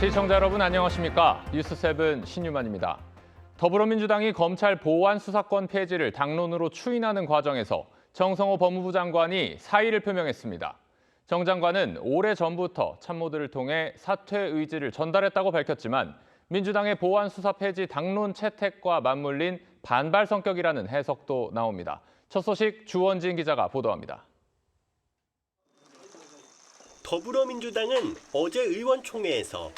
시청자 여러분 안녕하십니까? 뉴스7 신유만입니다. 더불어민주당이 검찰 보안 수사권 폐지를 당론으로 추인하는 과정에서 정성호 법무부 장관이 사의를 표명했습니다. 정 장관은 오래전부터 참모들을 통해 사퇴 의지를 전달했다고 밝혔지만 민주당의 보안 수사 폐지 당론 채택과 맞물린 반발 성격이라는 해석도 나옵니다. 첫 소식 주원진 기자가 보도합니다. 더불어민주당은 어제 의원총회에서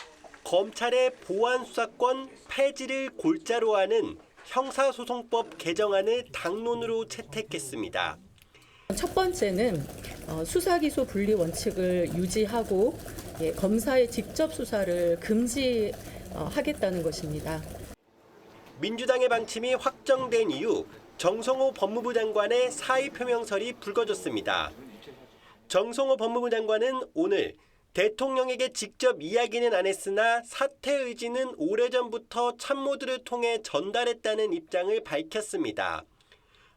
검찰의 보안 수사권 폐지를 골자로 하는 형사소송법 개정안을 당론으로 채택했습니다. 첫 번째는 수사기소 분리 원칙을 유지하고 검사의 직접 수사를 금지하겠다는 것입니다. 민주당의 방침이 확정된 이후 정성호 법무부 장관의 사의 표명설이 불거졌습니다. 정성호 법무부 장관은 오늘 대통령에게 직접 이야기는 안 했으나 사퇴 의지는 오래전부터 참모들을 통해 전달했다는 입장을 밝혔습니다.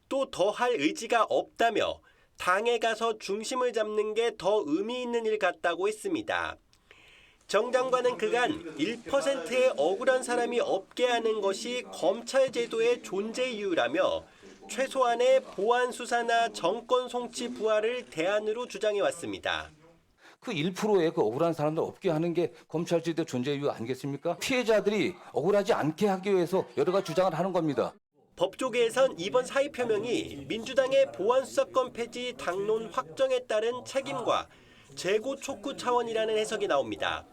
또 더 할 의지가 없다며 당에 가서 중심을 잡는 게 더 의미 있는 일 같다고 했습니다. 정 장관은 그간 1%의 억울한 사람이 없게 하는 것이 검찰 제도의 존재 이유라며 최소한의 보안 수사나 정권 송치 부활을 대안으로 주장해 왔습니다. 그 1%의 그 억울한 사람들 없게 하는 게 검찰제도 존재 이유 아니겠습니까? 피해자들이 억울하지 않게 하기 위해서 여러 가지 주장을 하는 겁니다. 법조계에선 이번 사의 표명이 민주당의 보안 수사권 폐지 당론 확정에 따른 책임과 재고 촉구 차원이라는 해석이 나옵니다.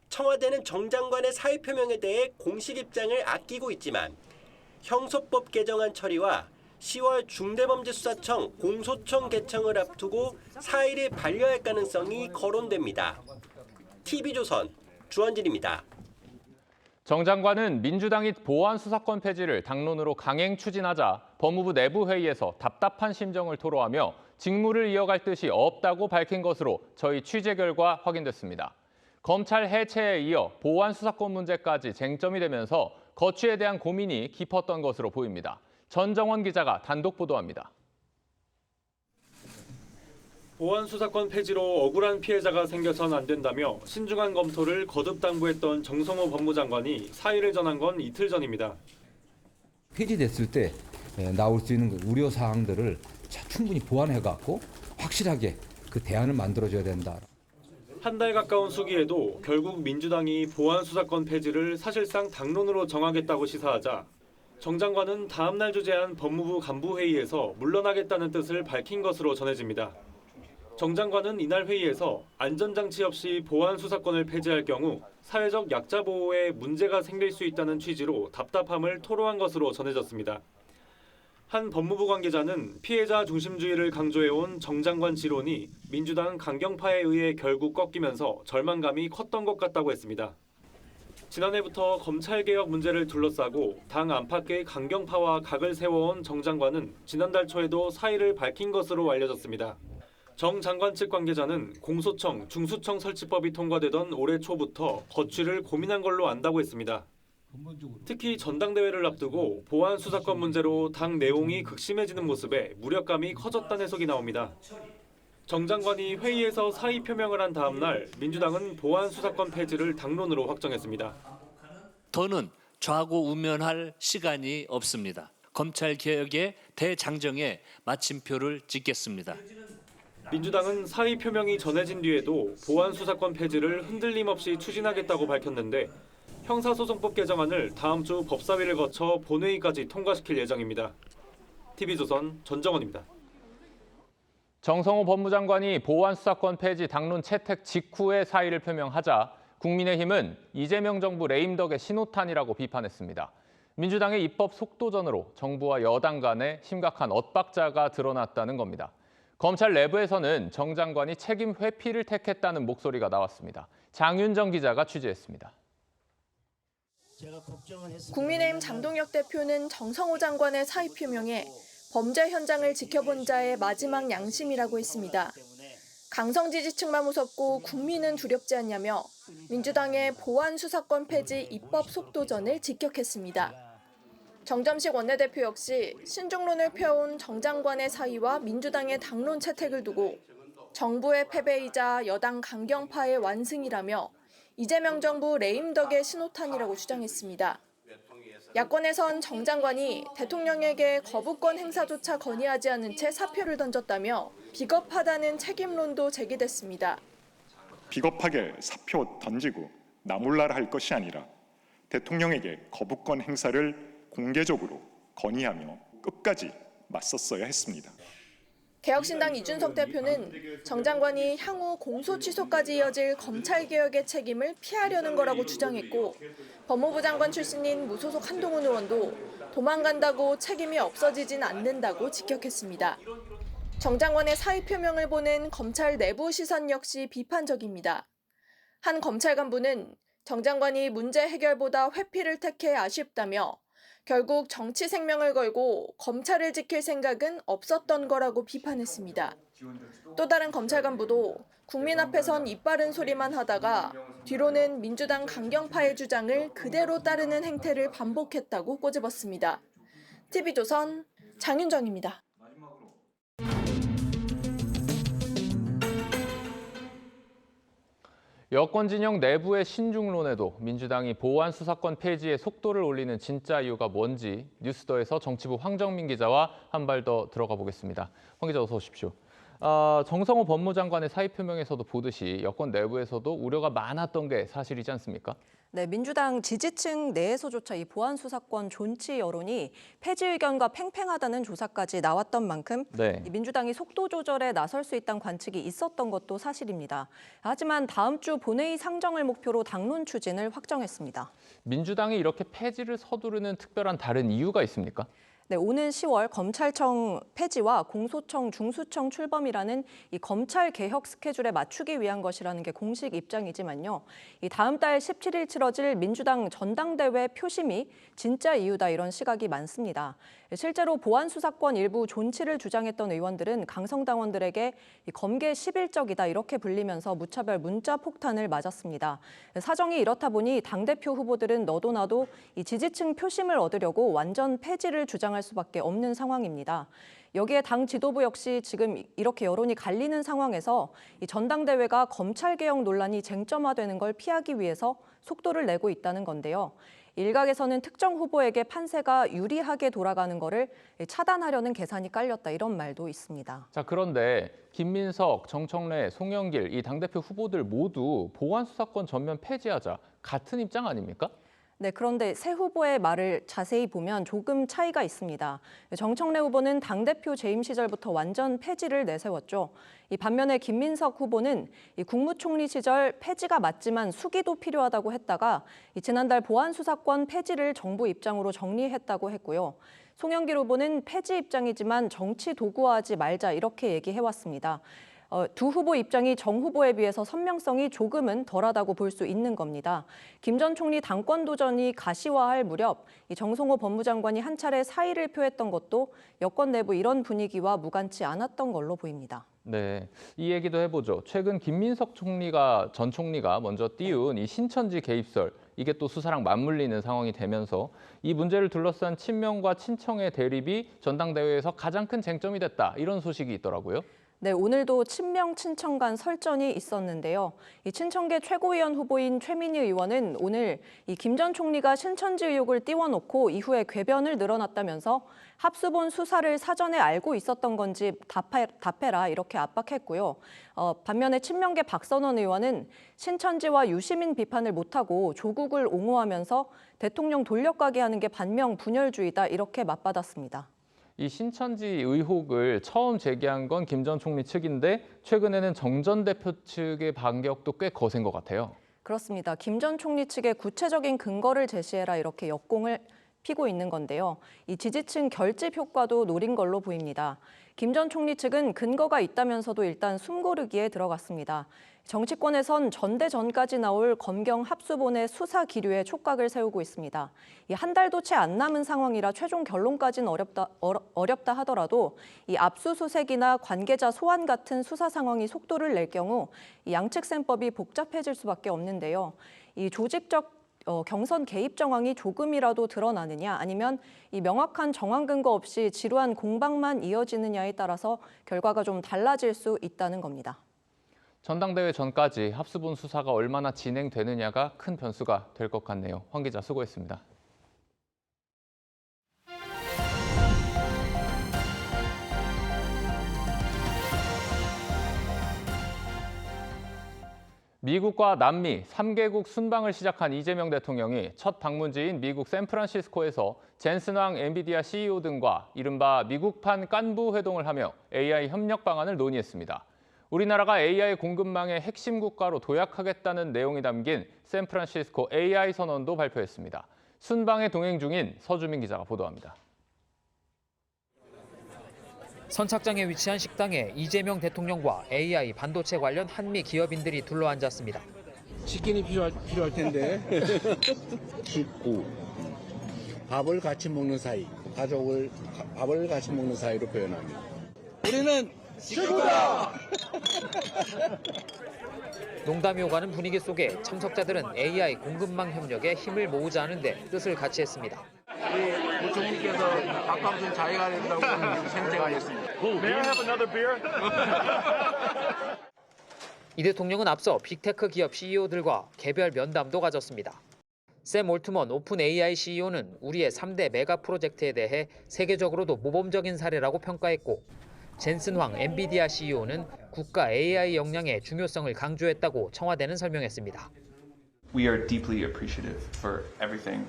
청와대는 정 장관의 사의 표명에 대해 공식 입장을 아끼고 있지만 형소법 개정안 처리와 10월 중대범죄수사청 공소청 개청을 앞두고 사의를 반려할 가능성이 거론됩니다. TV조선 주원진입니다. 정 장관은 민주당이 보안 수사권 폐지를 당론으로 강행 추진하자 법무부 내부 회의에서 답답한 심정을 토로하며 직무를 이어갈 뜻이 없다고 밝힌 것으로 저희 취재 결과 확인됐습니다. 검찰 해체에 이어 보안 수사권 문제까지 쟁점이 되면서 거취에 대한 고민이 깊었던 것으로 보입니다. 전정원 기자가 단독 보도합니다. 보안 수사권 폐지로 억울한 피해자가 생겨선 안 된다며 신중한 검토를 거듭 당부했던 정성호 법무장관이 사의를 전한 건 이틀 전입니다. 폐지됐을 때 나올 수 있는 우려 사항들을 충분히 보완해갖고 확실하게 그 대안을 만들어줘야 된다. 한 달 가까운 수기에도 결국 민주당이 보안 수사권 폐지를 사실상 당론으로 정하겠다고 시사하자 정 장관은 다음 날 주재한 법무부 간부회의에서 물러나겠다는 뜻을 밝힌 것으로 전해집니다. 정 장관은 이날 회의에서 안전장치 없이 보안 수사권을 폐지할 경우 사회적 약자 보호에 문제가 생길 수 있다는 취지로 답답함을 토로한 것으로 전해졌습니다. 한 법무부 관계자는 피해자 중심주의를 강조해온 정 장관 지론이 민주당 강경파에 의해 결국 꺾이면서 절망감이 컸던 것 같다고 했습니다. 지난해부터 검찰개혁 문제를 둘러싸고 당 안팎의 강경파와 각을 세워온 정 장관은 지난달 초에도 사의를 밝힌 것으로 알려졌습니다. 정 장관 측 관계자는 공소청, 중수청 설치법이 통과되던 올해 초부터 거취를 고민한 걸로 안다고 했습니다. 특히 전당대회를 앞두고 보안 수사권 문제로 당 내용이 극심해지는 모습에 무력감이 커졌다는 해석이 나옵니다. 정 장관이 회의에서 사의 표명을 한 다음 날 민주당은 보안 수사권 폐지를 당론으로 확정했습니다. 더는 좌고우면할 시간이 없습니다. 검찰 개혁의 대장정에 마침표를 찍겠습니다. 민주당은 사의 표명이 전해진 뒤에도 보안 수사권 폐지를 흔들림 없이 추진하겠다고 밝혔는데 형사소송법 개정안을 다음 주 법사위를 거쳐 본회의까지 통과시킬 예정입니다. TV조선 전정원입니다. 정성호 법무장관이 보안 수사권 폐지 당론 채택 직후에 사의를 표명하자 국민의힘은 이재명 정부 레임덕의 신호탄이라고 비판했습니다. 민주당의 입법 속도전으로 정부와 여당 간에 심각한 엇박자가 드러났다는 겁니다. 검찰 내부에서는 정 장관이 책임 회피를 택했다는 목소리가 나왔습니다. 장윤정 기자가 취재했습니다. 국민의힘 장동혁 대표는 정성호 장관의 사의 표명에 범죄 현장을 지켜본 자의 마지막 양심이라고 했습니다. 강성 지지층만 무섭고 국민은 두렵지 않냐며 민주당의 보안 수사권 폐지 입법 속도전을 직격했습니다. 정점식 원내대표 역시 신중론을 펴온 정 장관의 사의와 민주당의 당론 채택을 두고 정부의 패배이자 여당 강경파의 완승이라며 이재명 정부 레임덕의 신호탄이라고 주장했습니다. 야권에선 정 장관이 대통령에게 거부권 행사조차 건의하지 않은 채 사표를 던졌다며 비겁하다는 책임론도 제기됐습니다. 비겁하게 사표 던지고 나몰라라 할 것이 아니라 대통령에게 거부권 행사를 공개적으로 건의하며 끝까지 맞섰어야 했습니다. 개혁신당 이준석 대표는 정 장관이 향후 공소 취소까지 이어질 검찰개혁의 책임을 피하려는 거라고 주장했고, 법무부 장관 출신인 무소속 한동훈 의원도 도망간다고 책임이 없어지진 않는다고 직격했습니다. 정 장관의 사의 표명을 보는 검찰 내부 시선 역시 비판적입니다. 한 검찰 간부는 정 장관이 문제 해결보다 회피를 택해 아쉽다며 결국 정치 생명을 걸고 검찰을 지킬 생각은 없었던 거라고 비판했습니다. 또 다른 검찰 간부도 국민 앞에선 입 바른 소리만 하다가 뒤로는 민주당 강경파의 주장을 그대로 따르는 행태를 반복했다고 꼬집었습니다. TV조선 장윤정입니다. 여권 진영 내부의 신중론에도 민주당이 보안 수사권 폐지에 속도를 올리는 진짜 이유가 뭔지 뉴스더에서 정치부 황정민 기자와 한 발 더 들어가 보겠습니다. 황 기자 어서 오십시오. 정성호 법무장관의 사의 표명에서도 보듯이 여권 내부에서도 우려가 많았던 게 사실이지 않습니까? 네, 민주당 지지층 내에서조차 이 보안 수사권 존치 여론이 폐지 의견과 팽팽하다는 조사까지 나왔던 만큼 이 민주당이 속도 조절에 나설 수 있다는 관측이 있었던 것도 사실입니다. 하지만 다음 주 본회의 상정을 목표로 당론 추진을 확정했습니다. 민주당이 이렇게 폐지를 서두르는 특별한 다른 이유가 있습니까? 네, 오는 10월 검찰청 폐지와 공소청, 중수청 출범이라는 이 검찰 개혁 스케줄에 맞추기 위한 것이라는 게 공식 입장이지만요. 이 다음 달 17일 치러질 민주당 전당대회 표심이 진짜 이유다 이런 시각이 많습니다. 실제로 보안 수사권 일부 존치를 주장했던 의원들은 강성당원들에게 이 검계 11적이다 이렇게 불리면서 무차별 문자 폭탄을 맞았습니다. 사정이 이렇다 보니 당대표 후보들은 너도 나도 이 지지층 표심을 얻으려고 완전 폐지를 주장할 수밖에 없는 상황입니다. 여기에 당 지도부 역시 지금 이렇게 여론이 갈리는 상황에서 이 전당대회가 검찰개혁 논란이 쟁점화되는 걸 피하기 위해서 속도를 내고 있다는 건데요. 일각에서는 특정 후보에게 판세가 유리하게 돌아가는 거를 차단하려는 계산이 깔렸다 이런 말도 있습니다. 자, 그런데 김민석, 정청래, 송영길 이 당대표 후보들 모두 보안 수사권 전면 폐지하자 같은 입장 아닙니까? 네, 그런데 새 후보의 말을 자세히 보면 조금 차이가 있습니다. 정청래 후보는 당대표 재임 시절부터 완전 폐지를 내세웠죠. 이 반면에 김민석 후보는 이 국무총리 시절 폐지가 맞지만 수기도 필요하다고 했다가 지난달 보안 수사권 폐지를 정부 입장으로 정리했다고 했고요. 송영길 후보는 폐지 입장이지만 정치 도구화하지 말자 이렇게 얘기해왔습니다. 두 후보 입장이 정 후보에 비해서 선명성이 조금은 덜하다고 볼 수 있는 겁니다. 김 전 총리 당권 도전이 가시화할 무렵 이 정성호 법무장관이 한 차례 사의를 표했던 것도 여권 내부 이런 분위기와 무관치 않았던 걸로 보입니다. 네, 이 얘기도 해보죠. 최근 김민석 전 총리가 먼저 띄운 이 신천지 개입설, 이게 또 수사랑 맞물리는 상황이 되면서 이 문제를 둘러싼 친명과 친청의 대립이 전당대회에서 가장 큰 쟁점이 됐다, 이런 소식이 있더라고요. 네, 오늘도 친명 친청 간 설전이 있었는데요. 이 친청계 최고위원 후보인 최민희 의원은 오늘 이 김 전 총리가 신천지 의혹을 띄워놓고 이후에 궤변을 늘어놨다면서 합수본 수사를 사전에 알고 있었던 건지 답해라 이렇게 압박했고요. 반면에 친명계 박선원 의원은 신천지와 유시민 비판을 못하고 조국을 옹호하면서 대통령 돌려가게 하는 게 반명 분열주의다 이렇게 맞받았습니다. 이 신천지 의혹을 처음 제기한 건 김 전 총리 측인데 최근에는 정 전 대표 측의 반격도 꽤 거센 것 같아요. 그렇습니다. 김 전 총리 측의 구체적인 근거를 제시해라 이렇게 역공을 피고 있는 건데요. 이 지지층 결집 효과도 노린 걸로 보입니다. 김 전 총리 측은 근거가 있다면서도 일단 숨고르기에 들어갔습니다. 정치권에선 전대전까지 나올 검경 합수본의 수사 기류에 촉각을 세우고 있습니다. 한 달도 채 안 남은 상황이라 최종 결론까지는 어렵다 하더라도 이 압수수색이나 관계자 소환 같은 수사 상황이 속도를 낼 경우 이 양측셈법이 복잡해질 수밖에 없는데요. 이 조직적 경선 개입 정황이 조금이라도 드러나느냐 아니면 이 명확한 정황 근거 없이 지루한 공방만 이어지느냐에 따라서 결과가 좀 달라질 수 있다는 겁니다. 전당대회 전까지 합수본 수사가 얼마나 진행되느냐가 큰 변수가 될 것 같네요. 황 기자 수고했습니다. 미국과 남미 3개국 순방을 시작한 이재명 대통령이 첫 방문지인 미국 샌프란시스코에서 젠슨 황 엔비디아 CEO 등과 이른바 미국판 깐부 회동을 하며 AI 협력 방안을 논의했습니다. 우리나라가 AI 공급망의 핵심 국가로 도약하겠다는 내용이 담긴 샌프란시스코 AI 선언도 발표했습니다. 순방에 동행 중인 서주민 기자가 보도합니다. 선착장에 위치한 식당에 이재명 대통령과 AI 반도체 관련 한미 기업인들이 둘러앉았습니다. 치킨이 필요할 텐데 식구, 밥을 같이 먹는 사이, 밥을 같이 먹는 사이로 표현합니다. 우리는 식구다! 농담이 오가는 분위기 속에 참석자들은 AI 공급망 협력에 힘을 모으자는데 뜻을 같이 했습니다. 우리 부총리께서 밥값은 자기가 된다고 생각하겠습니다. 이 대통령은 앞서 빅테크 기업 CEO들과 개별 면담도 가졌습니다. 샘 올트먼 오픈 AI CEO는 우리의 3대 메가 프로젝트에 대해 세계적으로도 모범적인 사례라고 평가했고, 젠슨 황 엔비디아 CEO는 국가 AI 역량의 중요성을 강조했다고 청와대는 설명했습니다. We are deeply appreciative for everything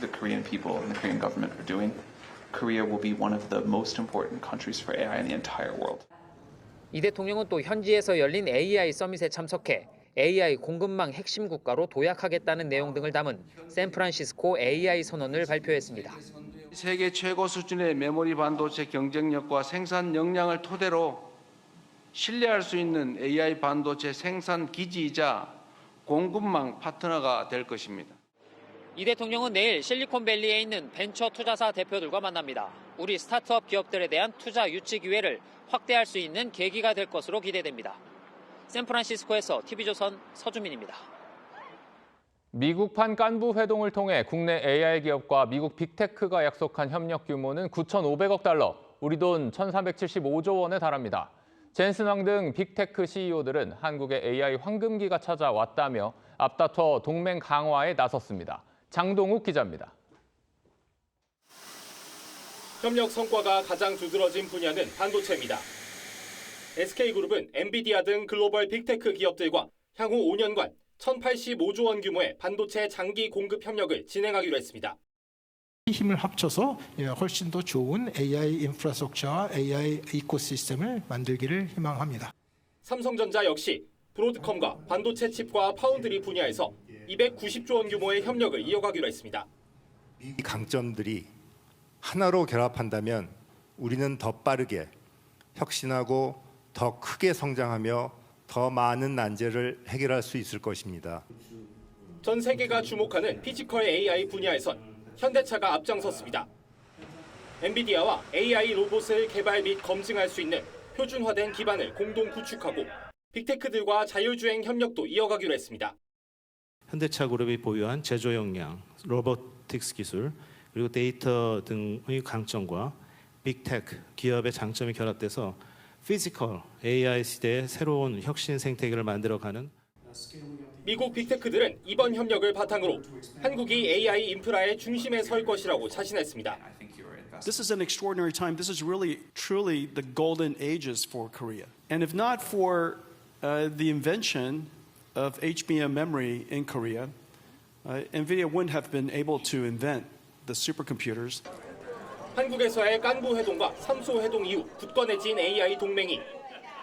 the Korean people and the Korean government are doing. Korea will be one of the most important countries for AI in the entire world. 이 대통령은 또 현지에서 열린 AI 서밋에 참석해 AI 공급망 핵심 국가로 도약하겠다는 내용 등을 담은 샌프란시스코 AI 선언을 발표했습니다. 세계 최고 수준의 메모리 반도체 경쟁력과 생산 역량을 토대로 신뢰할 수 있는 AI 반도체 생산 기지이자 공급망 파트너가 될 것입니다. 이 대통령은 내일 실리콘밸리에 있는 벤처 투자사 대표들과 만납니다. 우리 스타트업 기업들에 대한 투자 유치 기회를 확대할 수 있는 계기가 될 것으로 기대됩니다. 샌프란시스코에서 TV조선 서주민입니다. 미국판 깐부 회동을 통해 국내 AI 기업과 미국 빅테크가 약속한 협력 규모는 9,500억 달러, 우리 돈 1,375조 원에 달합니다. 젠슨 황 등 빅테크 CEO들은 한국의 AI 황금기가 찾아왔다며 앞다퉈 동맹 강화에 나섰습니다. 장동욱 기자입니다. 협력 성과가 가장 두드러진 분야는 반도체입니다. SK그룹은 엔비디아 등 글로벌 빅테크 기업들과 향후 5년간 1,085조 원 규모의 반도체 장기 공급 협력을 진행하기로 했습니다. 힘을 합쳐서 훨씬 더 좋은 AI 인프라스트럭처와 AI 이코시스템을 만들기를 희망합니다. 삼성전자 역시 브로드컴과 반도체 칩과 파운드리 분야에서 290조 원 규모의 협력을 이어가기로 했습니다. 이 강점들이 하나로 결합한다면 우리는 더 빠르게 혁신하고 더 크게 성장하며 더 많은 난제를 해결할 수 있을 것입니다. 전 세계가 주목하는 피지컬 AI 분야에선 현대차가 앞장섰습니다. 엔비디아와 AI 로봇을 개발 및 검증할 수 있는 표준화된 기반을 공동 구축하고 빅테크들과 자율주행 협력도 이어가기로 했습니다. 현대차 그룹이 보유한 제조 역량, 로보틱스 기술, 그리고 데이터 등의 강점과 빅테크 기업의 장점이 결합돼서 피지컬 AI 시대의 새로운 혁신 생태계를 만들어가는 미국 빅테크들은 이번 협력을 바탕으로 한국이 AI 인프라의 중심에 설 것이라고 자신했습니다. This is an extraordinary time. This is really, truly the golden ages for Korea. And if not for the invention of HBM memory in Korea, NVIDIA wouldn't have been able to invent the supercomputers. 한국에서의 깐부 회동과 삼소 회동 이후 굳건해진 AI 동맹이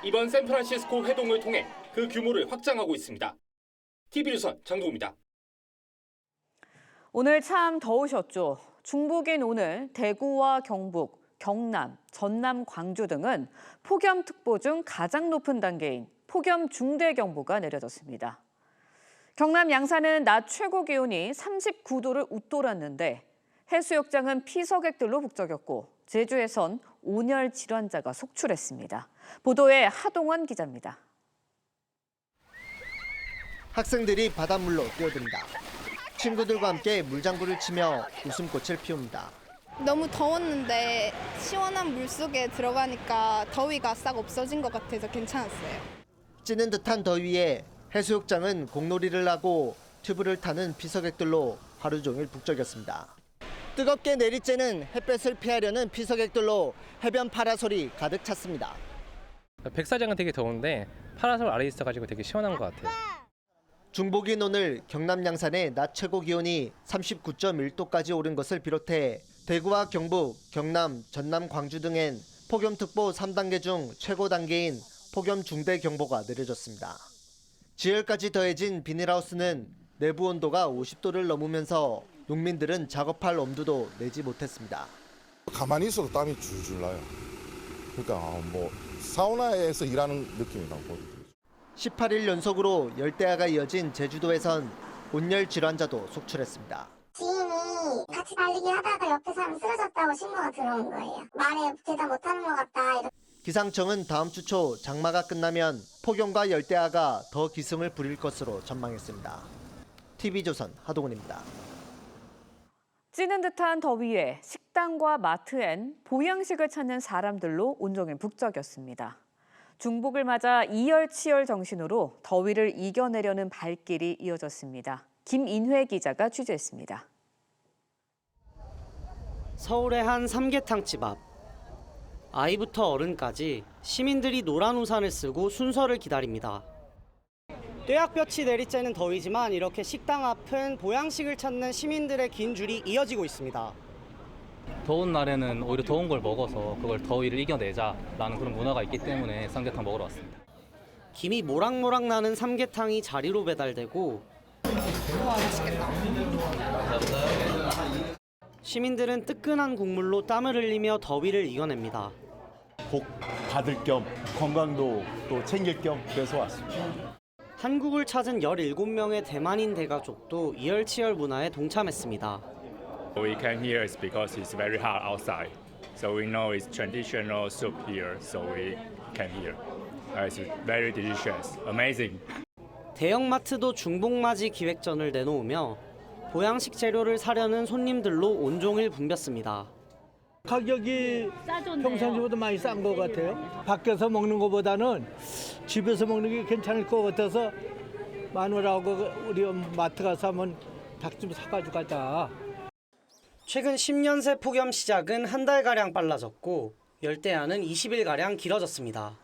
이번 샌프란시스코 회동을 통해 그 규모를 확장하고 있습니다. TV조선 장동우입니다. 오늘 참 더우셨죠. 중복인 오늘 대구와 경북, 경남, 전남, 광주 등은 폭염특보 중 가장 높은 단계인 폭염 중대경보가 내려졌습니다. 경남 양산은 낮 최고 기온이 39도를 웃돌았는데 해수욕장은 피서객들로 북적였고 제주에선 온열 질환자가 속출했습니다. 보도에 하동원 기자입니다. 학생들이 바닷물로 뛰어듭니다. 친구들과 함께 물장구를 치며 웃음꽃을 피웁니다. 너무 더웠는데 시원한 물속에 들어가니까 더위가 싹 없어진 것 같아서 괜찮았어요. 찌는 듯한 더위에 해수욕장은 공놀이를 하고 튜브를 타는 피서객들로 하루 종일 북적였습니다. 뜨겁게 내리쬐는 햇볕을 피하려는 피서객들로 해변 파라솔이 가득 찼습니다. 백사장은 되게 더운데 파라솔 아래 있어가지고 되게 시원한 것 같아요. 중복인 오늘 경남 양산의 낮 최고 기온이 39.1도까지 오른 것을 비롯해 대구와 경북, 경남, 전남, 광주 등엔 폭염특보 3단계 중 최고 단계인 폭염 중대 경보가 내려졌습니다. 지열까지 더해진 비닐하우스는 내부 온도가 50도를 넘으면서 농민들은 작업할 엄두도 내지 못했습니다. 가만히 있어도 땀이 줄줄 나요. 그러니까 사우나에서 일하는 느낌이 나고. 18일 연속으로 열대야가 이어진 제주도에선 온열 질환자도 속출했습니다. 지인이 같이 달리기 하다가 옆에 사람 쓰러졌다고 신고가 들어온 거예요. 말에 대답 못하는 것 같다. 기상청은 다음 주 초 장마가 끝나면 폭염과 열대야가 더 기승을 부릴 것으로 전망했습니다. TV조선 하동훈입니다. 찌는 듯한 더위에 식당과 마트엔 보양식을 찾는 사람들로 온종일 북적였습니다. 중복을 맞아 이열치열 정신으로 더위를 이겨내려는 발길이 이어졌습니다. 김인회 기자가 취재했습니다. 서울의 한 삼계탕집 앞. 아이부터 어른까지 시민들이 노란 우산을 쓰고 순서를 기다립니다. 떼약볕이 내리쬐는 더위지만 이렇게 식당 앞은 보양식을 찾는 시민들의 긴 줄이 이어지고 있습니다. 더운 날에는 오히려 더운 걸 먹어서 그걸 더위를 이겨내자라는 그런 문화가 있기 때문에 삼계탕 먹으러 왔습니다. 김이 모락모락 나는 삼계탕이 자리로 배달되고 시민들은 뜨끈한 국물로 땀을 흘리며 더위를 이겨냅니다. 복 받을 겸 건강도 또 챙길 겸 그래서 왔습니다. 한국을 찾은 17명의 대만인 대가족도 이열치열 문화에 동참했습니다. We came here is because it's very hot outside. So we know it's traditional soup here. So we came here. It's very delicious, amazing. 대형마트도 중복맞이 기획전을 내놓으며 보양식 재료를 사려는 손님들로 온종일 붐볐습니다. 가격이 평상시보다 많이 싼 것 같아요. 밖에서 먹는 것보다는 집에서 먹는 게 괜찮을 것 같아서 마누라하고 우리 마트 가서 한번 닭 좀 사가지고 가자. 최근 10년 새 폭염 시작은 한 달가량 빨라졌고 열대야는 20일가량 길어졌습니다.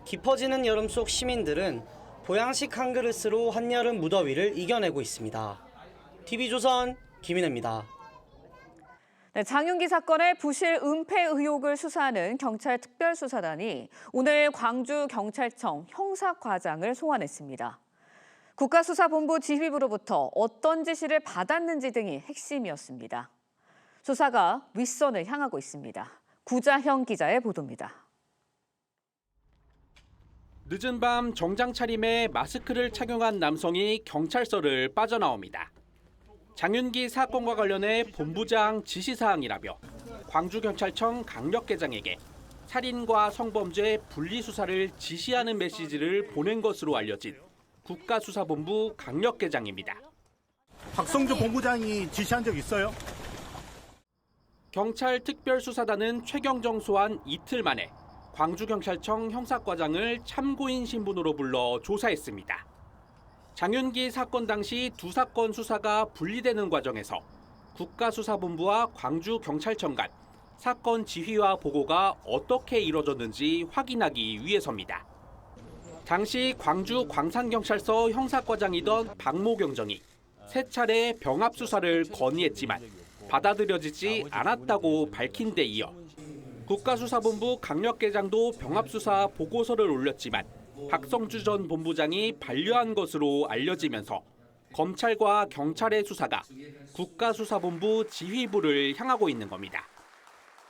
깊어지는 여름 속 시민들은 보양식 한 그릇으로 한여름 무더위를 이겨내고 있습니다. TV조선 김인혜입니다. 네, 장윤기 사건의 부실 은폐 의혹을 수사하는 경찰 특별수사단이 오늘 광주경찰청 형사과장을 소환했습니다. 국가수사본부 지휘부로부터 어떤 지시를 받았는지 등이 핵심이었습니다. 수사가 윗선을 향하고 있습니다. 구자형 기자의 보도입니다. 늦은 밤 정장 차림에 마스크를 착용한 남성이 경찰서를 빠져나옵니다. 장윤기 사건과 관련해 본부장 지시사항이라며 광주경찰청 강력계장에게 살인과 성범죄 분리수사를 지시하는 메시지를 보낸 것으로 알려진 국가수사본부 강력계장입니다. 박성주 본부장이 지시한 적 있어요? 경찰 특별수사단은 최경정 소환 이틀 만에 광주경찰청 형사과장을 참고인 신분으로 불러 조사했습니다. 장윤기 사건 당시 두 사건 수사가 분리되는 과정에서 국가수사본부와 광주경찰청 간 사건 지휘와 보고가 어떻게 이뤄졌는지 확인하기 위해서입니다. 당시 광주 광산경찰서 형사과장이던 박모 경정이 세 차례 병합 수사를 건의했지만 받아들여지지 않았다고 밝힌 데 이어 국가수사본부 강력계장도 병합수사 보고서를 올렸지만 박성주 전 본부장이 반려한 것으로 알려지면서 검찰과 경찰의 수사가 국가수사본부 지휘부를 향하고 있는 겁니다.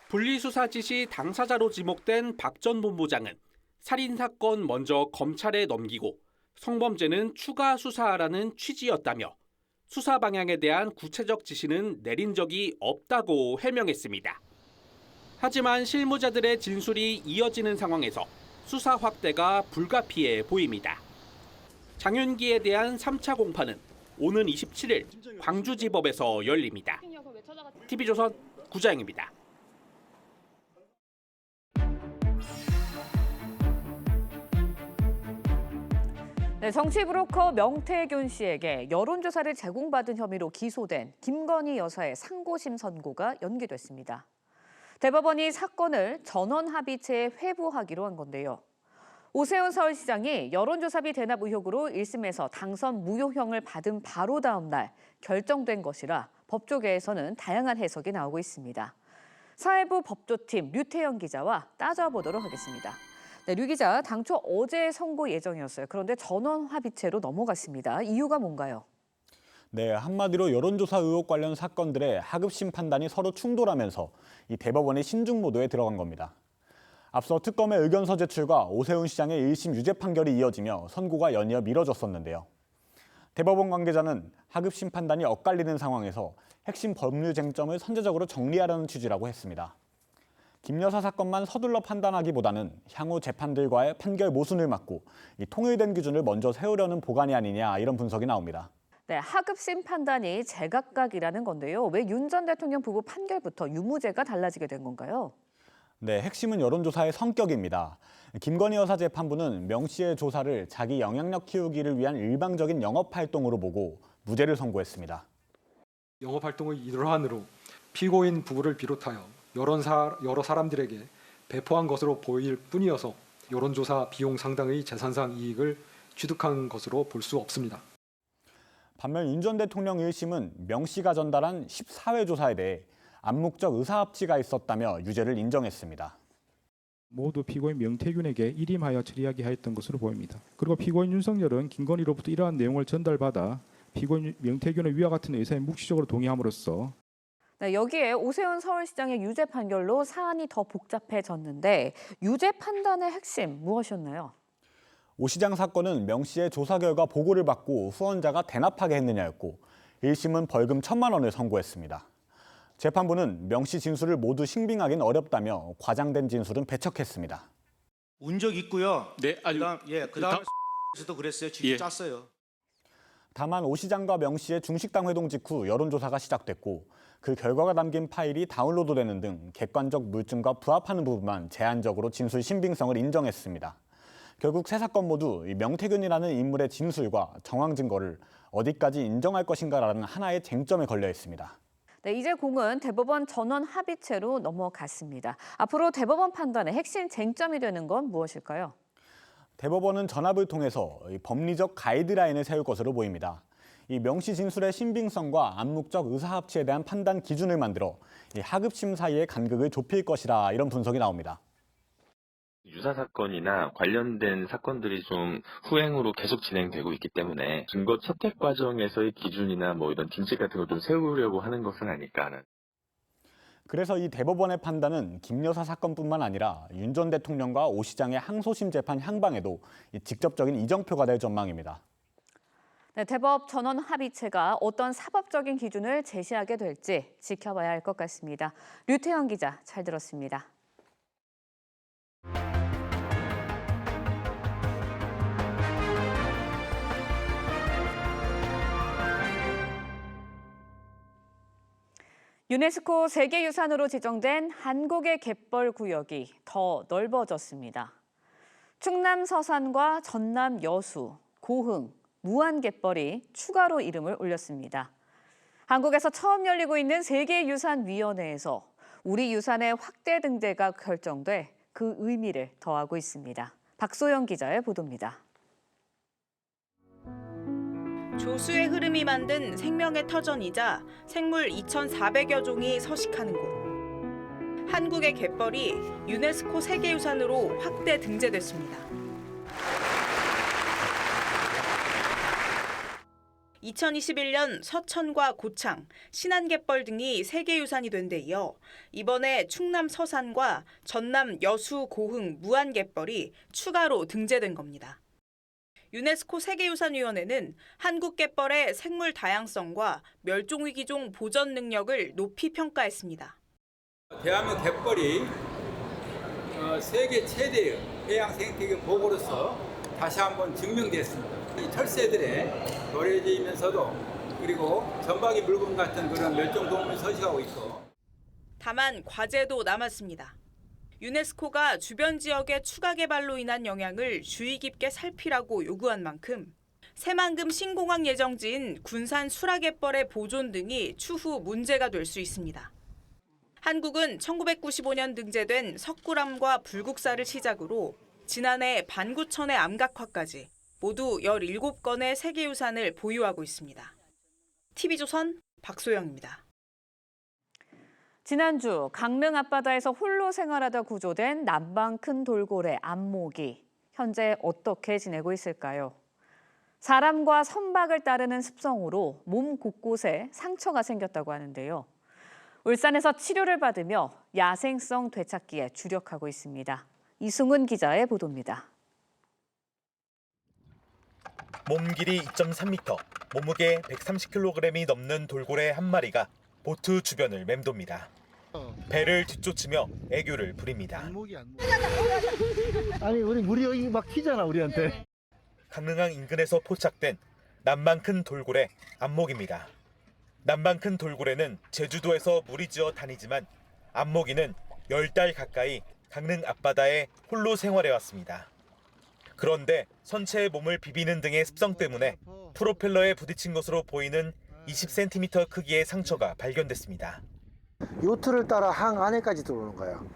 분리수사 지시 당사자로 지목된 박 전 본부장은 살인사건 먼저 검찰에 넘기고 성범죄는 추가 수사하라는 취지였다며 수사 방향에 대한 구체적 지시는 내린 적이 없다고 해명했습니다. 하지만 실무자들의 진술이 이어지는 상황에서 수사 확대가 불가피해 보입니다. 장윤기에 대한 3차 공판은 오는 27일 광주지법에서 열립니다. TV조선 구자영입니다. 네, 정치 브로커 명태균 씨에게 여론조사를 제공받은 혐의로 기소된 김건희 여사의 상고심 선고가 연기됐습니다. 대법원이 사건을 전원합의체에 회부하기로 한 건데요. 오세훈 서울시장이 여론조사비 대납 의혹으로 1심에서 당선 무효형을 받은 바로 다음 날 결정된 것이라 법조계에서는 다양한 해석이 나오고 있습니다. 사회부 법조팀 류태영 기자와 따져보도록 하겠습니다. 네, 류 기자, 당초 어제 선고 예정이었어요. 그런데 전원합의체로 넘어갔습니다. 이유가 뭔가요? 네, 한마디로 여론조사 의혹 관련 사건들의 하급심 판단이 서로 충돌하면서 이 대법원의 신중 모드에 들어간 겁니다. 앞서 특검의 의견서 제출과 오세훈 시장의 1심 유죄 판결이 이어지며 선고가 연이어 미뤄졌었는데요. 대법원 관계자는 하급심 판단이 엇갈리는 상황에서 핵심 법률 쟁점을 선제적으로 정리하려는 취지라고 했습니다. 김 여사 사건만 서둘러 판단하기보다는 향후 재판들과의 판결 모순을 막고 이 통일된 기준을 먼저 세우려는 보관이 아니냐 이런 분석이 나옵니다. 네, 하급심 판단이 제각각이라는 건데요. 왜 윤 전 대통령 부부 판결부터 유무죄가 달라지게 된 건가요? 네, 핵심은 여론조사의 성격입니다. 김건희 여사 재판부는 명 씨의 조사를 자기 영향력 키우기를 위한 일방적인 영업활동으로 보고 무죄를 선고했습니다. 영업활동의 일환으로 피고인 부부를 비롯하여 여러 사람들에게 배포한 것으로 보일 뿐이어서 여론조사 비용 상당의 재산상 이익을 취득한 것으로 볼 수 없습니다. 반면 윤 전 대통령 1심은 명 씨가 전달한 14회 조사에 대해 암묵적 의사합치가 있었다며 유죄를 인정했습니다. 모두 피고인 명태균에게 일임하여 처리하게 하였던 것으로 보입니다. 그리고 피고인 윤석열은 김건희로부터 이러한 내용을 전달받아 피고인 명태균의 위와 같은 의사에 묵시적으로 동의함으로써 네, 여기에 오세훈 서울시장의 유죄 판결로 사안이 더 복잡해졌는데 유죄 판단의 핵심 무엇이었나요? 오 시장 사건은 명 씨의 조사 결과 보고를 받고 후원자가 대납하게 했느냐였고 1심은 벌금 1,000만 원을 선고했습니다. 재판부는 명 씨 진술을 모두 신빙하기는 어렵다며 과장된 진술은 배척했습니다. 운 적 있고요. 네, 아주 그다음에도 그랬어요. 직접 짰어요. 다만 오 시장과 명 씨의 중식당 회동 직후 여론조사가 시작됐고 그 결과가 담긴 파일이 다운로드되는 등 객관적 물증과 부합하는 부분만 제한적으로 진술 신빙성을 인정했습니다. 결국 세 사건 모두 명태균이라는 인물의 진술과 정황 증거를 어디까지 인정할 것인가라는 하나의 쟁점에 걸려 있습니다. 네, 이제 공은 대법원 전원 합의체로 넘어갔습니다. 앞으로 대법원 판단의 핵심 쟁점이 되는 건 무엇일까요? 대법원은 전합을 통해서 법리적 가이드라인을 세울 것으로 보입니다. 이 명 씨 진술의 신빙성과 암묵적 의사합치에 대한 판단 기준을 만들어 이 하급심 사이의 간극을 좁힐 것이라 이런 분석이 나옵니다. 유사 사건이나 관련된 사건들이 좀 후행으로 계속 진행되고 있기 때문에 증거 채택 과정에서의 기준이나 뭐 이런 딘책 같은 걸 좀 세우려고 하는 것은 아닐까 하는. 그래서 이 대법원의 판단은 김 여사 사건뿐만 아니라 윤 전 대통령과 오 시장의 항소심 재판 향방에도 직접적인 이정표가 될 전망입니다. 네, 대법 전원 합의체가 어떤 사법적인 기준을 제시하게 될지 지켜봐야 할 것 같습니다. 류태영 기자, 잘 들었습니다. 유네스코 세계유산으로 지정된 한국의 갯벌 구역이 더 넓어졌습니다. 충남 서산과 전남 여수, 고흥, 무안갯벌이 추가로 이름을 올렸습니다. 한국에서 처음 열리고 있는 세계유산위원회에서 우리 유산의 확대 등재가 결정돼 그 의미를 더하고 있습니다. 박소영 기자의 보도입니다. 조수의 흐름이 만든 생명의 터전이자 생물 2,400여 종이 서식하는 곳. 한국의 갯벌이 유네스코 세계유산으로 확대 등재됐습니다. 2021년 서천과 고창, 신안갯벌 등이 세계유산이 된 데 이어 이번에 충남 서산과 전남 여수, 고흥, 무안갯벌이 추가로 등재된 겁니다. 유네스코 세계유산위원회는 한국 갯벌의 생물 다양성과 멸종위기종 보전 능력을 높이 평가했습니다. 대한민국 갯벌이 세계 최대의 해양 생태계 보고로서 다시 한번 증명됐습니다. 이 철새들의 도래지면서도 그리고 전박이 물금 같은 그런 멸종동물이 서식하고 있고. 다만 과제도 남았습니다. 유네스코가 주변 지역의 추가 개발로 인한 영향을 주의 깊게 살피라고 요구한 만큼 새만금 신공항 예정지인 군산 수라갯벌의 보존 등이 추후 문제가 될 수 있습니다. 한국은 1995년 등재된 석굴암과 불국사를 시작으로 지난해 반구천의 암각화까지 모두 17건의 세계유산을 보유하고 있습니다. TV조선 박소영입니다. 지난주 강릉 앞바다에서 홀로 생활하다 구조된 남방 큰 돌고래 안목이 현재 어떻게 지내고 있을까요? 사람과 선박을 따르는 습성으로 몸 곳곳에 상처가 생겼다고 하는데요. 울산에서 치료를 받으며 야생성 되찾기에 주력하고 있습니다. 이승훈 기자의 보도입니다. 몸 길이 2.3m, 몸무게 130kg이 넘는 돌고래 한 마리가 보트 주변을 맴돕니다. 배를 뒤쫓으며 애교를 부립니다. 아니 우리 물이 여기 막 튀잖아 우리한테. 강릉항 인근에서 포착된 남방 큰 돌고래 안목입니다. 남방 큰 돌고래는 제주도에서 무리지어 다니지만 안목이는 10달 가까이 강릉 앞바다에 홀로 생활해왔습니다. 그런데 선체의 몸을 비비는 등의 습성 때문에 프로펠러에 부딪힌 것으로 보이는 20cm 크기의 상처가 발견됐습니다. 요트를 따라 항 안에까지 들어오는 거예요.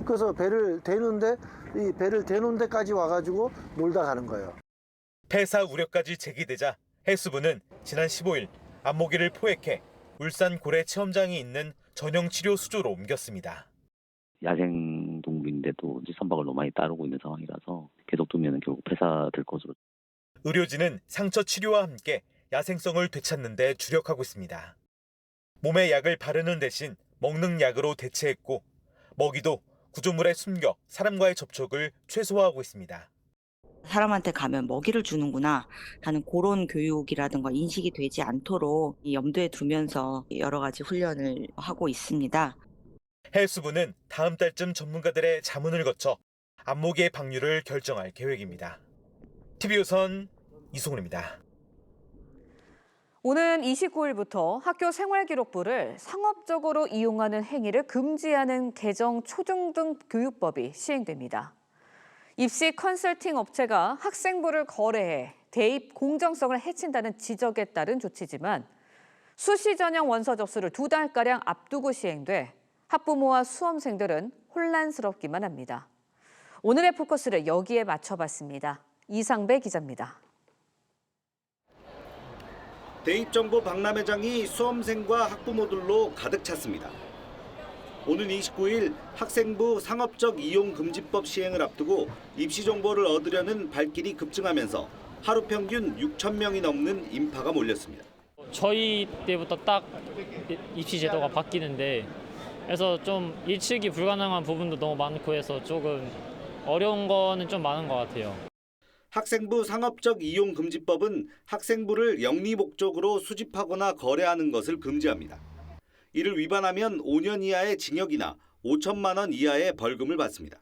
그래서 배를 대는데 이 배를 대는 데까지 와가지고 놀다 가는 거예요. 폐사 우려까지 제기되자 해수부는 지난 15일 안목이를 포획해 울산 고래 체험장이 있는 전용 치료 수조로 옮겼습니다. 야생 동물인데도 이제 선박을 너무 많이 따르고 있는 상황이라서 계속 두면 결국 폐사될 것으로. 의료진은 상처 치료와 함께 야생성을 되찾는 데 주력하고 있습니다. 몸에 약을 바르는 대신 먹는 약으로 대체했고 먹이도 구조물에 숨겨 사람과의 접촉을 최소화하고 있습니다. 사람한테 가면 먹이를 주는구나 하는 그런 교육이라든가 인식이 되지 않도록 염두에 두면서 여러 가지 훈련을 하고 있습니다. 해수부는 다음 달쯤 전문가들의 자문을 거쳐 안목의 방류를 결정할 계획입니다. TV조선 이승훈입니다. 오는 29일부터 학교 생활기록부를 상업적으로 이용하는 행위를 금지하는 개정 초중등 교육법이 시행됩니다. 입시 컨설팅 업체가 학생부를 거래해 대입 공정성을 해친다는 지적에 따른 조치지만 수시 전형 원서 접수를 2달가량 앞두고 시행돼 학부모와 수험생들은 혼란스럽기만 합니다. 오늘의 포커스를 여기에 맞춰봤습니다. 이상배 기자입니다. 대입정보 박람회장이 수험생과 학부모들로 가득 찼습니다. 오는 29일 학생부 상업적 이용 금지법 시행을 앞두고 입시 정보를 얻으려는 발길이 급증하면서 하루 평균 6천 명이 넘는 인파가 몰렸습니다. 저희 때부터 딱 입시 제도가 바뀌는데 그래서 좀 예측이 불가능한 부분도 너무 많고 해서 조금 어려운 거는 좀 많은 것 같아요. 학생부 상업적 이용 금지법은 학생부를 영리 목적으로 수집하거나 거래하는 것을 금지합니다. 이를 위반하면 5년 이하의 징역이나 5천만 원 이하의 벌금을 받습니다.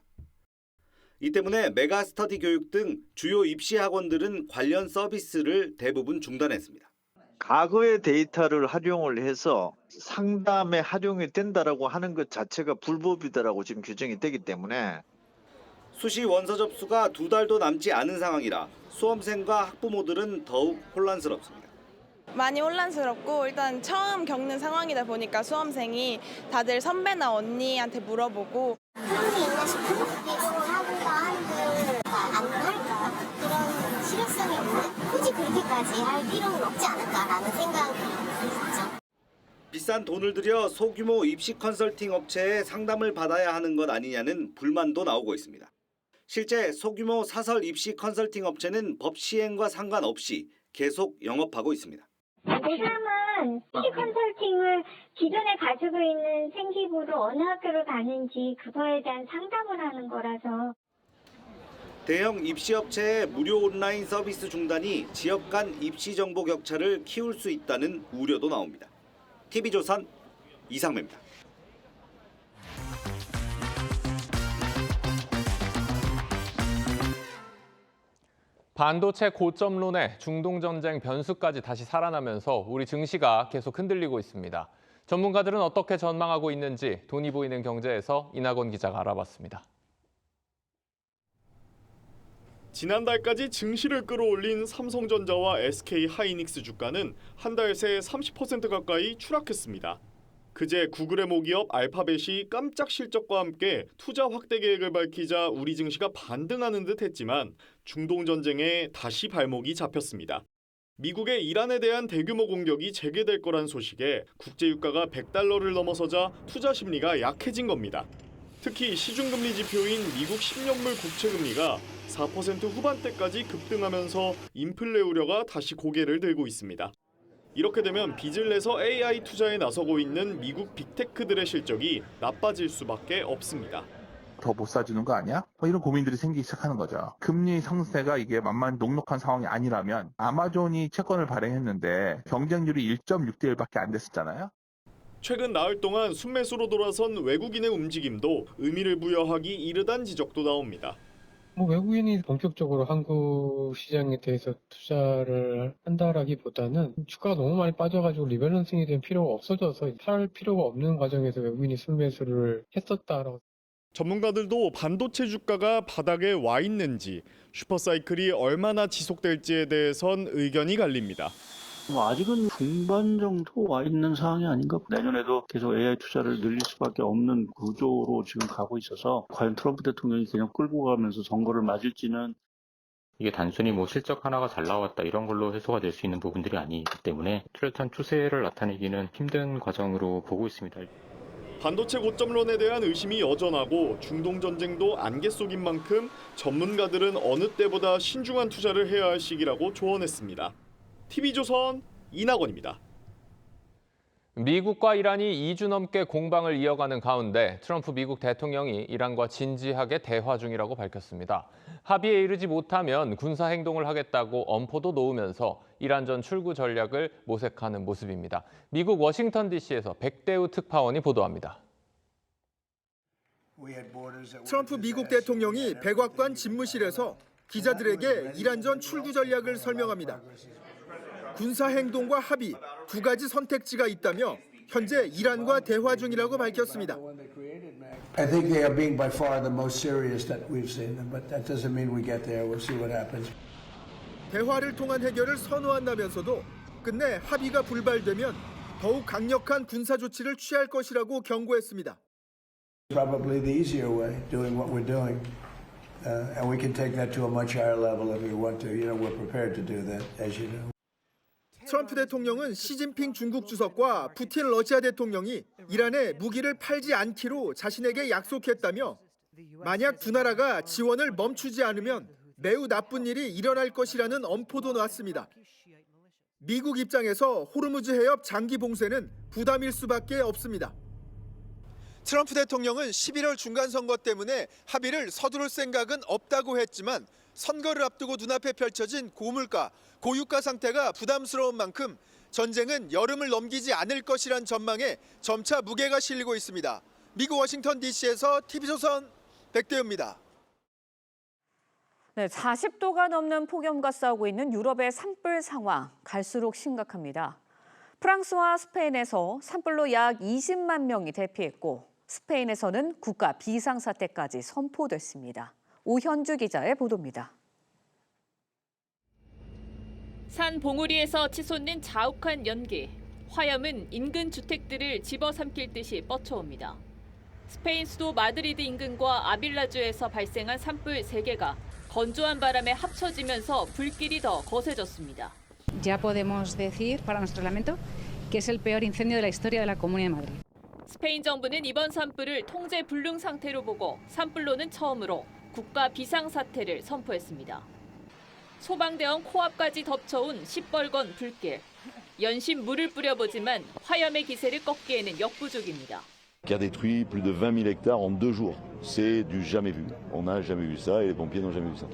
이 때문에 메가스터디 교육 등 주요 입시 학원들은 관련 서비스를 대부분 중단했습니다. 과거의 데이터를 활용을 해서 상담에 활용이 된다라고 하는 것 자체가 불법이다라고 지금 규정이 되기 때문에 수시 원서 접수가 2달도 남지 않은 상황이라 수험생과 학부모들은 더욱 혼란스럽습니다. 많이 혼란스럽고 일단 처음 겪는 상황이다 보니까 수험생이 다들 선배나 언니한테 물어보고 그런 게 있나 싶고 이쪽으로 하고자 하는데 안 할까? 그런 실효성이 없는 굳이 그렇게까지 할 필요는 없지 않을까라는 생각이 있죠. 비싼 돈을 들여 소규모 입시 컨설팅 업체에 상담을 받아야 하는 것 아니냐는 불만도 나오고 있습니다. 실제 소규모 사설 입시 컨설팅 업체는 법 시행과 상관없이 계속 영업하고 있습니다. 고3은 입시 컨설팅을 기존에 가지고 있는 생기부로 어느 학교를 가는지 그거에 대한 상담을 하는 거라서. 대형 입시 업체의 무료 온라인 서비스 중단이 지역 간 입시 정보 격차를 키울 수 있다는 우려도 나옵니다. TV조선 이상배입니다. 반도체 고점론에 중동전쟁 변수까지 다시 살아나면서 우리 증시가 계속 흔들리고 있습니다. 전문가들은 어떻게 전망하고 있는지 돈이 보이는 경제에서 이낙원 기자가 알아봤습니다. 지난달까지 증시를 끌어올린 삼성전자와 SK하이닉스 주가는 한 달 새 30% 가까이 추락했습니다. 그제 구글의 모기업 알파벳이 깜짝 실적과 함께 투자 확대 계획을 밝히자 우리 증시가 반등하는 듯 했지만 중동 전쟁에 다시 발목이 잡혔습니다. 미국의 이란에 대한 대규모 공격이 재개될 거란 소식에 국제 유가가 $100를 넘어서자 투자 심리가 약해진 겁니다. 특히 시중금리 지표인 미국 10년물 국채금리가 4% 후반대까지 급등하면서 인플레 우려가 다시 고개를 들고 있습니다. 이렇게 되면 빚을 내서 AI 투자에 나서고 있는 미국 빅테크들의 실적이 나빠질 수밖에 없습니다. 더 못 사주는 거 아니야? 이런 고민들이 생기기 시작하는 거죠. 금리 상승세가 이게 만만히 녹록한 상황이 아니라면 아마존이 채권을 발행했는데 경쟁률이 1.6대 1밖에 안 됐었잖아요. 최근 나흘 동안 순매수로 돌아선 외국인의 움직임도 의미를 부여하기 이르다는 지적도 나옵니다. 외국인이 본격적으로 한국 시장에 대해서 투자를 한다라기보다는 주가가 너무 많이 빠져가지고 리밸런싱이 된 필요가 없어져서 팔 필요가 없는 과정에서 외국인이 순매수를 했었다라고. 전문가들도 반도체 주가가 바닥에 와 있는지 슈퍼사이클이 얼마나 지속될지에 대해선 의견이 갈립니다. 아직은 중반 정도 와 있는 상황이 아닌가. 내년에도 계속 AI 투자를 늘릴 수밖에 없는 구조로 지금 가고 있어서 과연 트럼프 대통령이 그냥 끌고 가면서 선거를 맞을지는. 이게 단순히 실적 하나가 잘 나왔다 이런 걸로 해소가 될 수 있는 부분들이 아니기 때문에 뚜렷한 추세를 나타내기는 힘든 과정으로 보고 있습니다. 반도체 고점론에 대한 의심이 여전하고 중동 전쟁도 안개 속인 만큼 전문가들은 어느 때보다 신중한 투자를 해야 할 시기라고 조언했습니다. TV조선 이낙원입니다. 미국과 이란이 2주 넘게 공방을 이어가는 가운데 트럼프 미국 대통령이 이란과 진지하게 대화 중이라고 밝혔습니다. 합의에 이르지 못하면 군사 행동을 하겠다고 엄포도 놓으면서 이란전 출구 전략을 모색하는 모습입니다. 미국 워싱턴 DC에서 백대우 특파원이 보도합니다. 트럼프 미국 대통령이 백악관 집무실에서 기자들에게 이란전 출구 전략을 설명합니다. 군사 행동과 합의 두 가지 선택지가 있다며 현재 이란과 대화 중이라고 밝혔습니다. I think they are being by far the most serious that we've seen them, but that doesn't mean we get there. We'll see what happens. 대화를 통한 해결을 선호한다면서도 끝내 합의가 불발되면 더욱 강력한 군사 조치를 취할 것이라고 경고했습니다. Probably the easier way, doing what we're doing, and we can take that to a much higher level if we want to. You know, we're prepared to do that, as you know. 트럼프 대통령은 시진핑 중국 주석과 푸틴 러시아 대통령이 이란에 무기를 팔지 않기로 자신에게 약속했다며 만약 두 나라가 지원을 멈추지 않으면 매우 나쁜 일이 일어날 것이라는 엄포도 놨습니다. 미국 입장에서 호르무즈 해협 장기 봉쇄는 부담일 수밖에 없습니다. 트럼프 대통령은 11월 중간선거 때문에 합의를 서두를 생각은 없다고 했지만 선거를 앞두고 눈앞에 펼쳐진 고물가, 고유가 상태가 부담스러운 만큼 전쟁은 여름을 넘기지 않을 것이란 전망에 점차 무게가 실리고 있습니다. 미국 워싱턴 DC에서 TV조선 백대우입니다. 네, 40도가 넘는 폭염과 싸우고 있는 유럽의 산불 상황 갈수록 심각합니다. 프랑스와 스페인에서 산불로 약 20만 명이 대피했고 스페인에서는 국가 비상사태까지 선포됐습니다. 오현주 기자의 보도입니다. 산 봉우리에서 치솟는 자욱한 연기. 화염은 인근 주택들을 집어삼킬 듯이 뻗쳐옵니다. 스페인 수도 마드리드 인근과 아빌라주에서 발생한 산불 3개가 건조한 바람에 합쳐지면서 불길이 더 거세졌습니다. Ya podemos decir para nuestro lamento que es el peor incendio de la historia de la Comunidad de Madrid. 스페인 정부는 이번 산불을 통제 불능 상태로 보고 산불로는 처음으로 국가 비상사태를 선포했습니다. 소방대원 코앞까지 덮쳐온 시뻘건 불길. 연신 물을 뿌려보지만 화염의 기세를 꺾기에는 역부족입니다. Qui a détruit plus de 20 000 hectares en 2 jours. C'est du jamais vu. On n'a jamais vu ça et les pompiers n'ont jamais vu ça.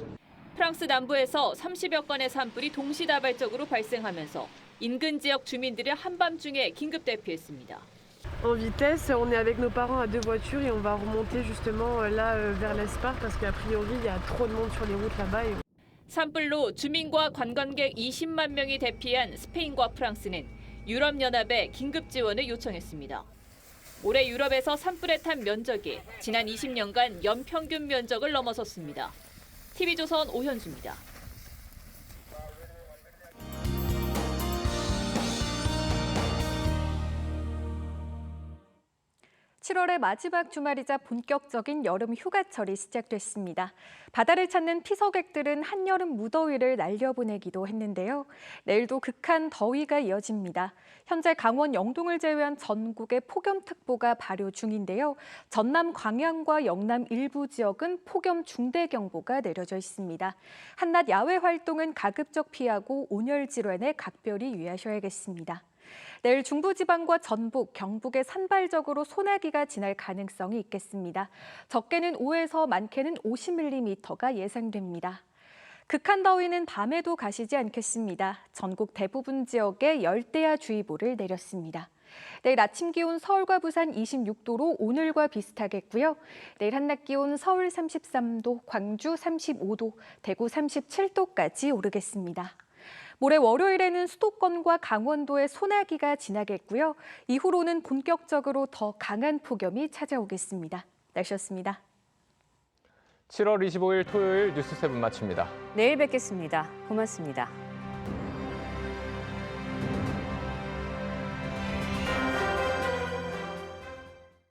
프랑스 남부에서 30여 건의 산불이 동시다발적으로 발생하면서 인근 지역 주민들을 한밤중에 긴급 대피했습니다. En vitesse, on est avec nos parents à 2 voitures et on va remonter justement là vers l'Espar parce qu'a priori il y a trop de monde sur les routes là-bas. 산불로 주민과 관광객 20만 명이 대피한 스페인과 프랑스는 유럽연합에 긴급 지원을 요청했습니다. 올해 유럽에서 산불에 탄 면적이 지난 20년간 연평균 면적을 넘어섰습니다. TV조선 오현주입니다. 7월의 마지막 주말이자 본격적인 여름 휴가철이 시작됐습니다. 바다를 찾는 피서객들은 한여름 무더위를 날려보내기도 했는데요. 내일도 극한 더위가 이어집니다. 현재 강원 영동을 제외한 전국에 폭염특보가 발효 중인데요. 전남 광양과 영남 일부 지역은 폭염 중대경보가 내려져 있습니다. 한낮 야외 활동은 가급적 피하고 온열 질환에 각별히 유의하셔야겠습니다. 내일 중부지방과 전북, 경북에 산발적으로 소나기가 지날 가능성이 있겠습니다. 적게는 5에서 많게는 50mm가 예상됩니다. 극한 더위는 밤에도 가시지 않겠습니다. 전국 대부분 지역에 열대야주의보를 내렸습니다. 내일 아침 기온 서울과 부산 26도로 오늘과 비슷하겠고요. 내일 한낮 기온 서울 33도, 광주 35도, 대구 37도까지 오르겠습니다. 모레 월요일에는 수도권과 강원도에 소나기가 지나겠고요. 이후로는 본격적으로 더 강한 폭염이 찾아오겠습니다. 날씨였습니다. 7월 25일 토요일 뉴스 7 마칩니다. 내일 뵙겠습니다. 고맙습니다.